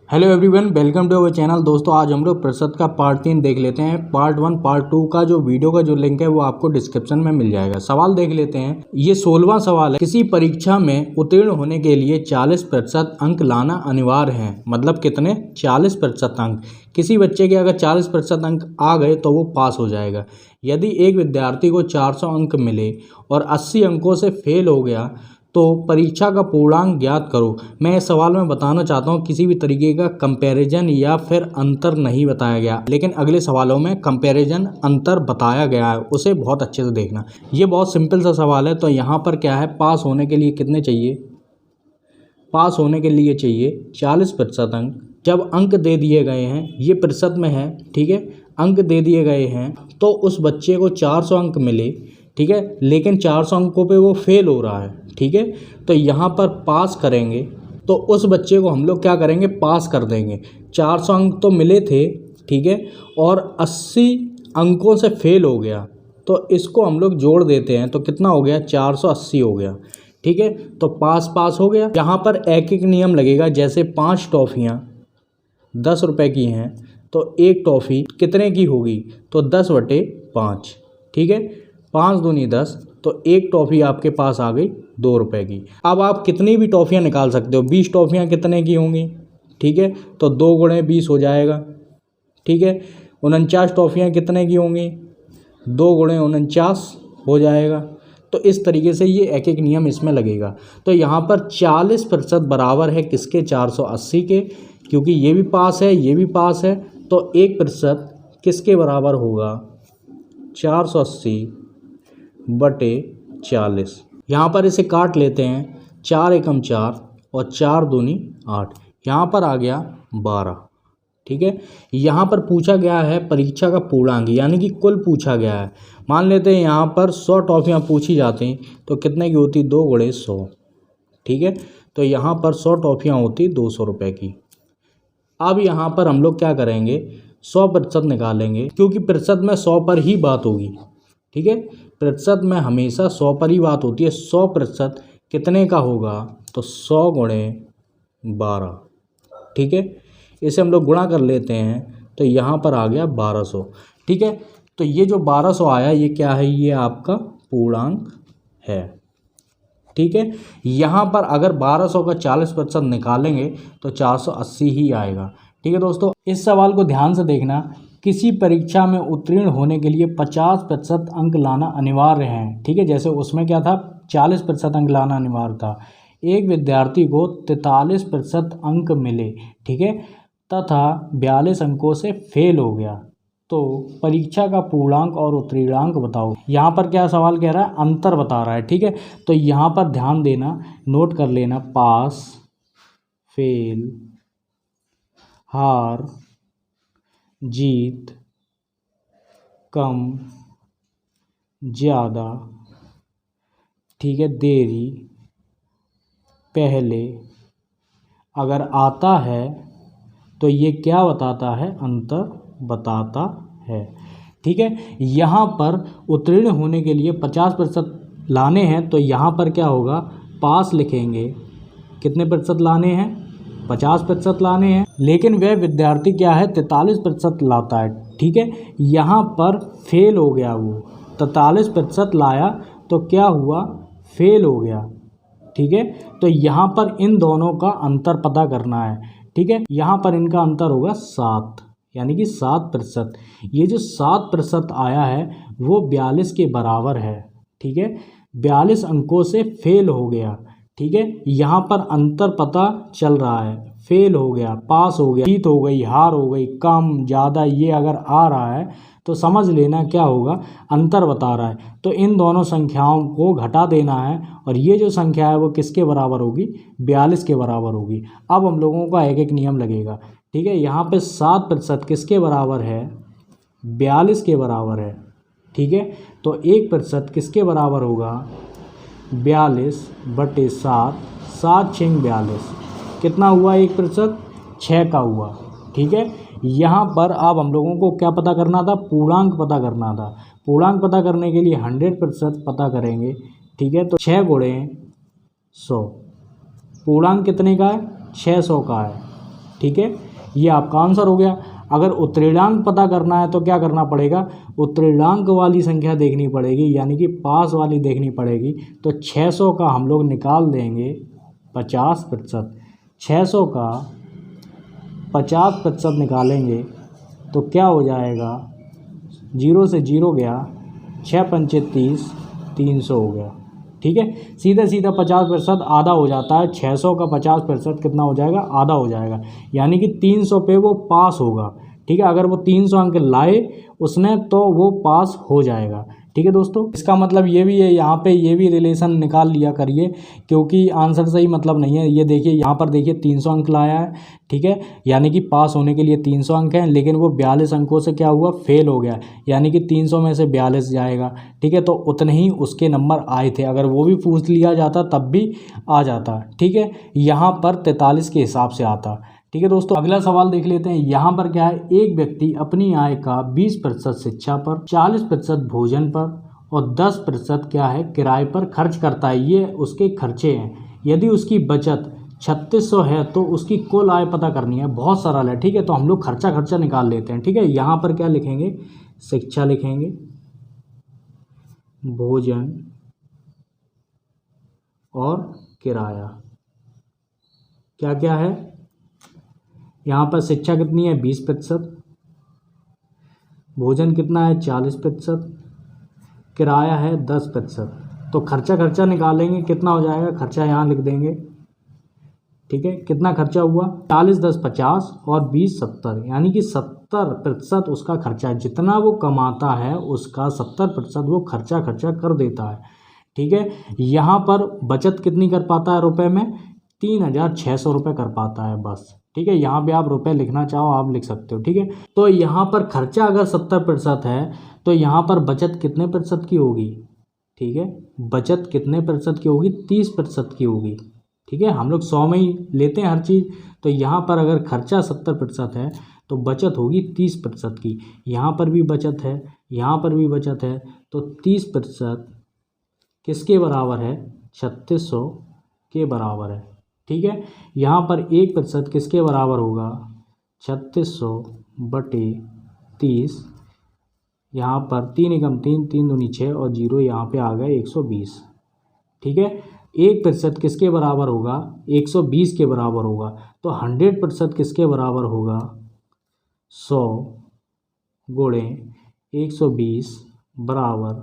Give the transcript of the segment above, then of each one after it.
Hello everyone, welcome to our channel. दोस्तों आज हम लोग प्रतिशत का पार्ट 3 देख लेते हैं। पार्ट 1 पार्ट 2 का जो वीडियो का जो लिंक है वो आपको डिस्क्रिप्शन में मिल जाएगा। सवाल देख लेते हैं। ये 16वां सवाल है। किसी परीक्षा में उत्तीर्ण होने के लिए 40% अंक लाना अनिवार्य है। मतलब कितने? 40% अंक। किसी बच्चे के अगर 40% अंक आ गए तो वो पास हो जाएगा। यदि एक विद्यार्थी को 400 अंक मिले और 80 अंकों से फेल हो गया तो परीक्षा का पूर्णांक ज्ञात करो। मैं इस सवाल में बताना चाहता हूँ किसी भी तरीके का कंपैरिजन या फिर अंतर नहीं बताया गया, लेकिन अगले सवालों में कंपैरिजन अंतर बताया गया है, उसे बहुत अच्छे से देखना। ये बहुत सिंपल सा सवाल है। तो यहाँ पर क्या है, पास होने के लिए कितने चाहिए? पास होने के लिए चाहिए 40% अंक। जब अंक दे दिए गए हैं, ये प्रतिशत में है, ठीक है, अंक दे दिए गए हैं तो उस बच्चे को 400 अंक मिले, ठीक है, लेकिन 400 अंकों पे वो फेल हो रहा है, ठीक है। तो यहाँ पर पास करेंगे तो उस बच्चे को हम लोग क्या करेंगे, पास कर देंगे। 400 अंक तो मिले थे, ठीक है, और 80 अंकों से फेल हो गया तो इसको हम लोग जोड़ देते हैं तो कितना हो गया, 480 हो गया, ठीक है। तो पास पास हो गया। यहाँ पर एक एक नियम लगेगा। जैसे 5 टॉफ़ियाँ 10 रुपए की हैं तो एक टॉफ़ी कितने की होगी, तो 10/5, ठीक है। 5 दूनी 10, तो एक टॉफ़ी आपके पास आ गई 2 रुपए की। अब आप कितनी भी टॉफ़ियाँ निकाल सकते हो। 20 टॉफ़ियाँ कितने की होंगी, ठीक है, तो 2 गुणे 20 हो जाएगा, ठीक है। 49 टॉफ़ियाँ कितने की होंगी, 2 गुणे 49 हो जाएगा। तो इस तरीके से ये एक एक नियम इसमें लगेगा। तो यहाँ पर 40% बराबर है किसके, 480 के, क्योंकि ये भी पास है ये भी पास है। तो 1% किसके बराबर होगा, 480/40। यहाँ पर इसे काट लेते हैं। 4 एकम 4 और 4 दूनी 8, यहाँ पर आ गया 12, ठीक है। यहाँ पर पूछा गया है परीक्षा का पूर्णांक, यानी कि कुल पूछा गया है। मान लेते हैं यहाँ पर 100 टॉफ़ियाँ पूछी जाती तो कितने की होती, 2 गुणे 100, ठीक है। तो यहाँ पर 100 टॉफ़ियाँ होती 200 रुपये की। अब यहाँ पर हम लोग क्या करेंगे, 100% निकालेंगे, क्योंकि प्रतिशत में 100 पर ही बात होगी, ठीक है। प्रतिशत में हमेशा 100 पर ही बात होती है। 100% कितने का होगा, तो 100 गुणे 12, ठीक है। इसे हम लोग गुणा कर लेते हैं तो यहाँ पर आ गया 1200, ठीक है। तो ये जो 1200 आया ये क्या है, ये आपका पूर्णांक है, ठीक है। यहाँ पर अगर 1200 का 40% निकालेंगे तो 480 ही आएगा, ठीक है। दोस्तों इस सवाल को ध्यान से देखना। किसी परीक्षा में उत्तीर्ण होने के लिए 50% अंक लाना अनिवार्य है, ठीक है। जैसे उसमें क्या था, 40% अंक लाना अनिवार्य था। एक विद्यार्थी को 43% अंक मिले, ठीक है, तथा 42 अंकों से फेल हो गया तो परीक्षा का पूर्णांक और उत्तीर्णांक बताओ। यहाँ पर क्या सवाल कह रहा है, अंतर बता रहा है, ठीक है। तो यहाँ पर ध्यान देना, नोट कर लेना, पास, फेल, हार, जीत, कम, ज़्यादा, ठीक है, देरी, पहले, अगर आता है तो ये क्या बताता है, अंतर बताता है, ठीक है। यहाँ पर उत्तीर्ण होने के लिए 50% लाने हैं तो यहाँ पर क्या होगा, पास लिखेंगे। कितने प्रतिशत लाने हैं, 50% लाने हैं, लेकिन वह विद्यार्थी क्या है, 43% लाता है, ठीक है। यहाँ पर फेल हो गया, वो 43% लाया तो क्या हुआ, फेल हो गया, ठीक है। तो यहाँ पर इन दोनों का अंतर पता करना है, ठीक है। यहाँ पर इनका अंतर होगा 7, यानी कि 7%। ये जो 7% आया है वो 42 के बराबर है, ठीक है। 42 अंकों से फेल हो गया, ठीक है। यहाँ पर अंतर पता चल रहा है, फेल हो गया, पास हो गया, जीत हो गई, हार हो गई, कम, ज़्यादा, ये अगर आ रहा है तो समझ लेना क्या होगा, अंतर बता रहा है। तो इन दोनों संख्याओं को घटा देना है और ये जो संख्या है वो किसके बराबर होगी, 42 के बराबर होगी। अब हम लोगों का एक एक नियम लगेगा, ठीक है। यहाँ पे 7% किसके बराबर है, 42 के बराबर है, ठीक है। तो 1% किसके बराबर होगा, 42/7, 7 6 42, कितना हुआ 1%, 6 का हुआ, ठीक है। यहाँ पर अब हम लोगों को क्या पता करना था, पूर्णांक पता करना था। पूर्णांक पता करने के लिए 100% पता करेंगे, ठीक है। तो 6 गुणे 100, पूर्णांक कितने का है, 600 का है, ठीक है, ये आपका आंसर हो गया। अगर उत्तीर्णांक पता करना है तो क्या करना पड़ेगा, उत्तीर्णांक वाली संख्या देखनी पड़ेगी, यानी कि पास वाली देखनी पड़ेगी। तो 600 का हम लोग निकाल देंगे 50%, 600 का 50% निकालेंगे तो क्या हो जाएगा, 0 से 0 गया, 6 पंचे 30, 300 हो गया। ठीक है, सीधा सीधा 50% आधा हो जाता है, 600 का 50% कितना हो जाएगा, आधा हो जाएगा, यानी कि 300 पे वो पास होगा। ठीक है, अगर वो 300 अंक लाए उसने तो वो पास हो जाएगा। ठीक है दोस्तों, इसका मतलब ये भी है, यहाँ पे ये भी रिलेशन निकाल लिया करिए, क्योंकि आंसर से ही मतलब नहीं है। ये देखिए यहाँ पर देखिए 300 अंक लाया है, ठीक है, यानी कि पास होने के लिए 300 अंक हैं, लेकिन वो 42 अंकों से क्या हुआ, फेल हो गया, यानी कि 300 में से 42 जाएगा। ठीक है, तो उतने ही उसके नंबर आए थे, अगर वो भी पूछ लिया जाता तब भी आ जाता। ठीक है, यहाँ पर 43 के हिसाब से आता। ठीक है दोस्तों, अगला सवाल देख लेते हैं। यहाँ पर क्या है, एक व्यक्ति अपनी आय का 20% शिक्षा पर, 40% भोजन पर और 10% क्या है, किराए पर खर्च करता है। ये उसके खर्चे हैं। यदि उसकी बचत 3600 है तो उसकी कुल आय पता करनी है। बहुत सरल है। ठीक है, तो हम लोग खर्चा निकाल लेते हैं। ठीक है, यहाँ पर क्या लिखेंगे, शिक्षा लिखेंगे, भोजन और किराया। क्या क्या है, यहाँ पर शिक्षा कितनी है, 20%, भोजन कितना है, 40%, किराया है 10%। तो खर्चा निकालेंगे, कितना हो जाएगा, खर्चा यहाँ लिख देंगे। ठीक है, कितना खर्चा हुआ, 40 10 50 और 20 70, यानी कि 70% उसका खर्चा है। जितना वो कमाता है उसका 70% वो खर्चा कर देता है। ठीक है, यहाँ पर बचत कितनी कर पाता है रुपए में, 3600 रुपये कर पाता है बस। ठीक है, यहाँ पे आप रुपए लिखना चाहो आप लिख सकते हो। ठीक है, तो यहाँ पर खर्चा अगर 70% है तो यहाँ पर बचत कितने प्रतिशत की होगी, ठीक है, बचत कितने प्रतिशत की होगी, 30% की होगी। ठीक है, हम लोग 100 में ही लेते हैं हर चीज़, तो यहाँ पर अगर खर्चा 70% है तो बचत होगी 30% की। यहाँ पर भी बचत है, यहाँ पर भी बचत है, तो 30% किसके बराबर है, 3600 के बराबर है। ठीक है, यहाँ पर 1% किसके बराबर होगा, 3600 बटे 30, यहाँ पर 3 एकम 3, 3 दूनी 6 और 0 यहाँ पे आ गए 120। ठीक है, 1% किसके बराबर होगा, 120 के बराबर होगा। तो 100% किसके बराबर होगा, 100 गुणे 120 बराबर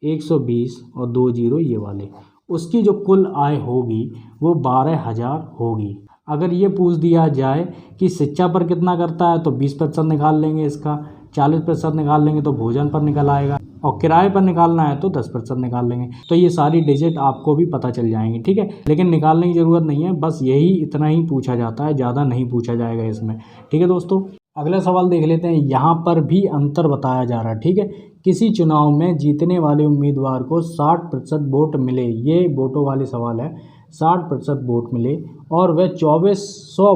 120 और 2 जीरो ये वाले। उसकी जो कुल आय होगी वो 12,000 होगी। अगर ये पूछ दिया जाए कि शिक्षा पर कितना करता है तो 20% निकाल लेंगे इसका, 40% निकाल लेंगे तो भोजन पर निकल आएगा, और किराए पर निकालना है तो 10% निकाल लेंगे। तो ये सारी डिजिट आपको भी पता चल जाएंगी। ठीक है, लेकिन निकालने की ज़रूरत नहीं है, बस यही इतना ही पूछा जाता है, ज़्यादा नहीं पूछा जाएगा इसमें। ठीक है दोस्तों, अगला सवाल देख लेते हैं। यहाँ पर भी अंतर बताया जा रहा है। ठीक है, किसी चुनाव में जीतने वाले उम्मीदवार को 60% वोट मिले, ये वोटों वाले सवाल है, 60% वोट मिले और वह 2400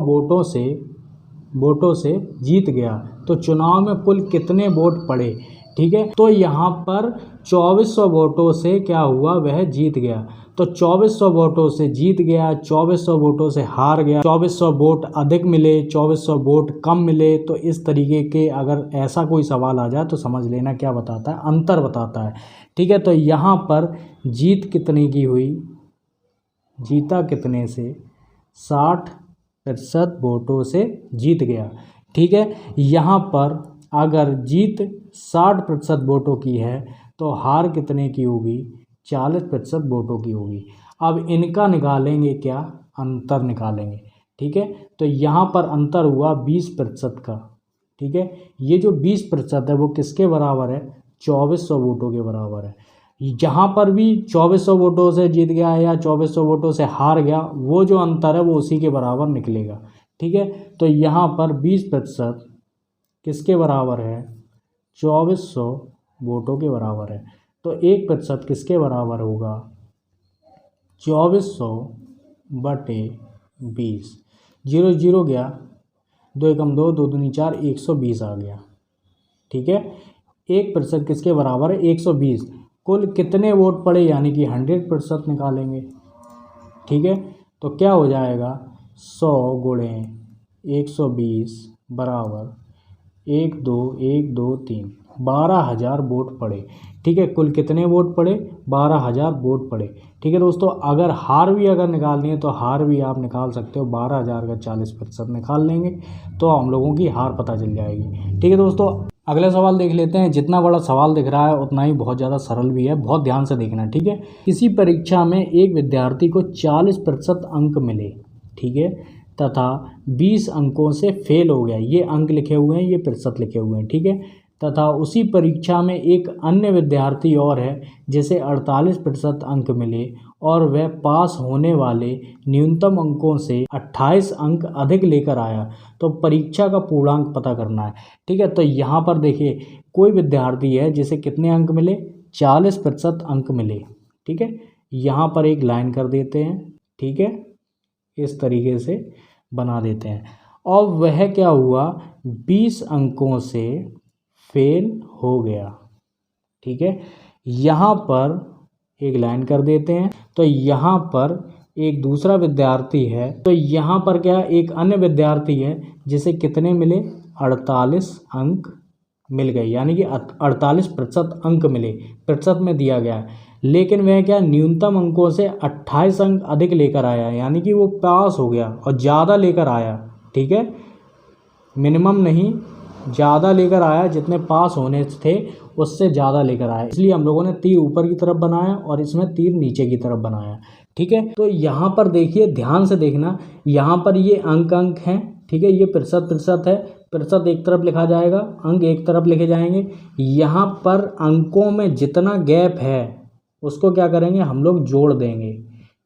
वोटों से जीत गया, तो चुनाव में कुल कितने वोट पड़े। ठीक है, तो यहाँ पर 2400 वोटों से क्या हुआ, वह जीत गया, तो 2400 वोटों से जीत गया, 2400 वोटों से हार गया, 2400 वोट अधिक मिले, 2400 वोट कम मिले। तो इस तरीके के अगर ऐसा कोई सवाल आ जाए तो समझ लेना क्या बताता है, अंतर बताता है। ठीक है, तो यहाँ पर जीत कितने की हुई, जीता कितने से, 60% वोटों से जीत गया। ठीक है, यहाँ पर अगर जीत 60% वोटों की है तो हार कितने की होगी, 40% वोटों की होगी। अब इनका निकालेंगे क्या, अंतर निकालेंगे। ठीक है, तो यहाँ पर अंतर हुआ 20% का। ठीक है, ये जो 20% है वो किसके बराबर है, 2400 वोटों के बराबर है। जहाँ पर भी 2400 वोटों से जीत गया या 2400 वोटों से हार गया, वो जो अंतर है वो उसी के बराबर निकलेगा। ठीक है, तो यहाँ पर 20% किसके बराबर है, 2400 वोटों के बराबर है। तो 1% किसके बराबर होगा, 2400 बटे 20, 0 0 गया, 2 एकम 2, 2 दूनी 4, 120 आ गया। ठीक है, 1% किसके बराबर है, 120। कुल कितने वोट पड़े, यानी कि 100% निकालेंगे। ठीक है, तो क्या हो जाएगा, 100 गुणे 120 बराबर 1 2 1 2 3 12,000 वोट पड़े। ठीक है, कुल कितने वोट पड़े? 12,000 वोट पड़े। ठीक है दोस्तों, अगर हार भी अगर निकालनी है तो हार भी आप निकाल सकते हो। 12,000 का 40% निकाल लेंगे तो हम लोगों की हार पता चल जाएगी। ठीक है दोस्तों, अगला सवाल देख लेते हैं। जितना बड़ा सवाल दिख रहा है उतना ही बहुत ज़्यादा सरल भी है, बहुत ध्यान से देखना। ठीक है, किसी परीक्षा में एक विद्यार्थी को 40% अंक मिले, ठीक है, तथा 20 अंकों से फेल हो गया। ये अंक लिखे हुए हैं, ये प्रतिशत लिखे हुए हैं। ठीक है, तथा उसी परीक्षा में एक अन्य विद्यार्थी और है जिसे 48% अंक मिले और वह पास होने वाले न्यूनतम अंकों से 28 अंक अधिक लेकर आया, तो परीक्षा का पूर्णांक पता करना है। ठीक है, तो यहाँ पर देखिए कोई विद्यार्थी है जिसे कितने अंक मिले? 40% अंक मिले। ठीक है, यहाँ पर एक लाइन कर देते हैं। ठीक है, इस तरीके से बना देते हैं। और वह क्या हुआ? 20 अंकों से फेल हो गया। ठीक है, यहाँ पर एक लाइन कर देते हैं। तो यहाँ पर एक दूसरा विद्यार्थी है, तो यहाँ पर क्या एक अन्य विद्यार्थी है जिसे कितने मिले? 48 अंक मिल गए, यानी कि 48% अंक मिले, प्रतिशत में दिया गया है। लेकिन वह क्या न्यूनतम अंकों से 28 अंक अधिक लेकर आया, यानी कि वो पास हो गया और ज़्यादा लेकर आया। ठीक है, मिनिमम नहीं, ज़्यादा लेकर आया, जितने पास होने थे उससे ज़्यादा लेकर आया। इसलिए हम लोगों ने तीर ऊपर की तरफ बनाया और इसमें तीर नीचे की तरफ बनाया। ठीक है, तो यहाँ पर देखिए, ध्यान से देखना, यहाँ पर ये अंक हैं। ठीक है, ये प्रतिशत है, प्रतिशत एक तरफ लिखा जाएगा, अंक एक तरफ लिखे जाएंगे। यहाँ पर अंकों में जितना गैप है उसको क्या करेंगे? हम लोग जोड़ देंगे।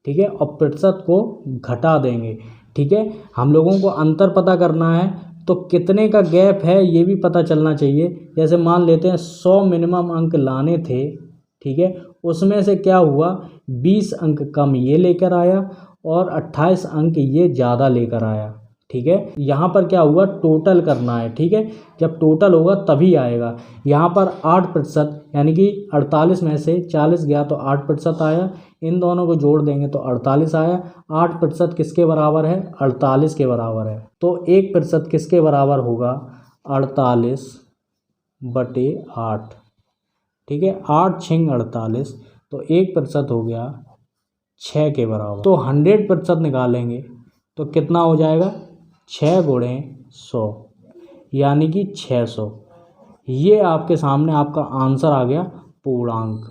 ठीक है, और प्रतिशत को घटा देंगे। ठीक है, हम लोगों को अंतर पता करना है, तो कितने का गैप है ये भी पता चलना चाहिए। जैसे मान लेते हैं 100 मिनिमम अंक लाने थे। ठीक है, उसमें से क्या हुआ? 20 अंक कम ये लेकर आया और 28 अंक ये ज़्यादा लेकर आया। ठीक है, यहाँ पर क्या हुआ? टोटल करना है। ठीक है, जब टोटल होगा तभी आएगा। यहाँ पर 8%, यानी कि 48 में से 40 गया तो 8% आया। इन दोनों को जोड़ देंगे तो 48 आया। 8% किसके बराबर है? 48 के बराबर है। तो 1% किसके बराबर होगा? 48/8। ठीक है, 8 6 48, तो 1% हो गया 6 के बराबर। तो 100% निकालेंगे तो कितना हो जाएगा? 6 गुणे 100, यानी कि 600। ये आपके सामने आपका आंसर आ गया, पूर्णांक।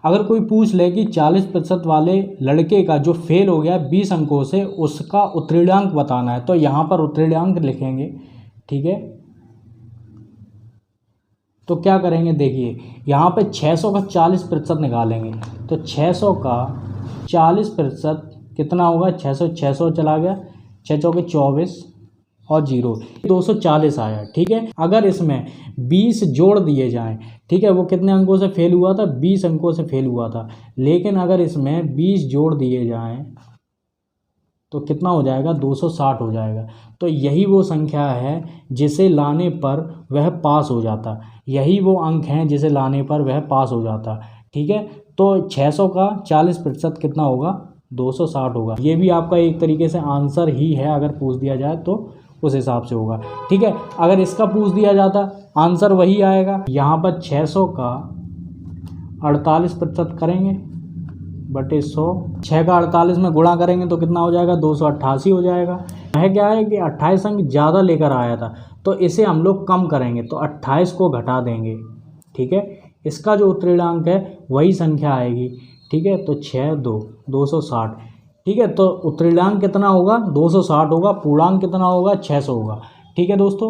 अगर कोई पूछ ले कि 40% वाले लड़के का जो फेल हो गया 20 अंकों से, उसका उत्तीर्णांक बताना है, तो यहाँ पर उत्तीर्णांक लिखेंगे। ठीक है, तो क्या करेंगे? देखिए यहाँ पे 600 का 40% निकालेंगे, तो 600 का 40% कितना होगा? 600 चला गया, 6 चौके 24 और 0, 240 आया। ठीक है, अगर इसमें 20 जोड़ दिए जाएं, ठीक है, वो कितने अंकों से फेल हुआ था? 20 अंकों से फेल हुआ था। लेकिन अगर इसमें 20 जोड़ दिए जाएं तो कितना हो जाएगा? 260 हो जाएगा। तो यही वो संख्या है जिसे लाने पर वह पास हो जाता, यही वो अंक हैं जिसे लाने पर वह पास हो जाता। ठीक है, तो 600 का 40% कितना होगा? 260 होगा। ये भी आपका एक तरीके से आंसर ही है, अगर पूछ दिया जाए तो उस हिसाब से होगा। ठीक है, अगर इसका पूछ दिया जाता आंसर वही आएगा। यहाँ पर 600 का 48% करेंगे बटे 100, 6 का 48 में गुणा करेंगे तो कितना हो जाएगा? 288 हो जाएगा। वह क्या है कि 28 अंक ज़्यादा लेकर आया था, तो इसे हम लोग कम करेंगे, तो 28 को घटा देंगे। ठीक है, इसका जो उत्तीर्णांक है वही संख्या आएगी। ठीक है, तो 6 2 260। ठीक है, तो उत्तीर्णांक कितना होगा? 260 होगा। पूर्णांक कितना होगा? 600 होगा। ठीक है दोस्तों।